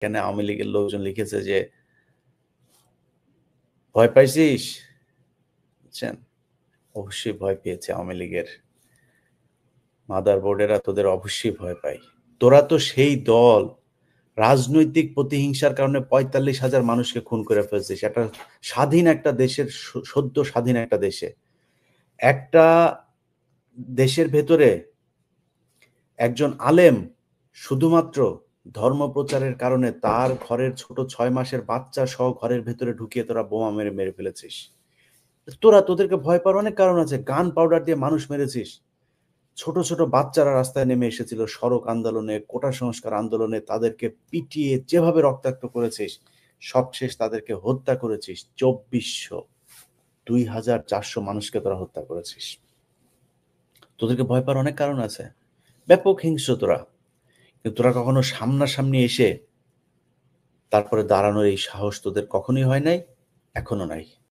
এখানে আওয়ামী লীগের লোকজন লিখেছে যে, "ভয় পাইছিস?" বুঝছেন? অবশ্যই ভয় পেয়েছে আওয়ামী লীগের মাদারবোর্ডেরা তোদের অবশ্যই ভয় পায়। তোরা তো সেই দল, রাজনৈতিক প্রতিহিংসার কারণে ৪৫,০০০ মানুষকে খুন করে ফেলছিস। একটা স্বাধীন একটা দেশের সদ্য স্বাধীন একটা দেশে। একটা দেশের ভেতরে একজন আলেম শুধুমাত্র ধর্ম প্রচারের কারণে তার ঘরের ছোট ৬ মাসের বাচ্চা সহ ঘরের ভেতরে ঢুকিয়ে তোরা বোমা মেরে ফেলেছিস। তোদেরকে ভয় পাওয়ার অনেক কারণ আছে। গান পাউডার দিয়ে মানুষ মেরেছিস। ছোট, ছোট বাচ্চারা রাস্তায় নেমে এসেছিল সড়ক আন্দোলনে, কোটা সংস্কার আন্দোলনে তাদেরকে পিটিয়ে যেভাবে রক্তাক্ত করেছিস, সবশেষ তাদেরকে হত্যা করেছিস। ২৪০০, ২,৪০০ মানুষকে তোরা হত্যা করেছিস। তোদেরকে ভয় পাওয়ার অনেক কারণ আছে। ব্যাপক হিংস্র তোরা। কিন্তু তোরা কখনো সামনাসামনি এসে তারপরে দাঁড়ানোর এই সাহস তোদের কখনোই হয় নাই, এখনো নাই।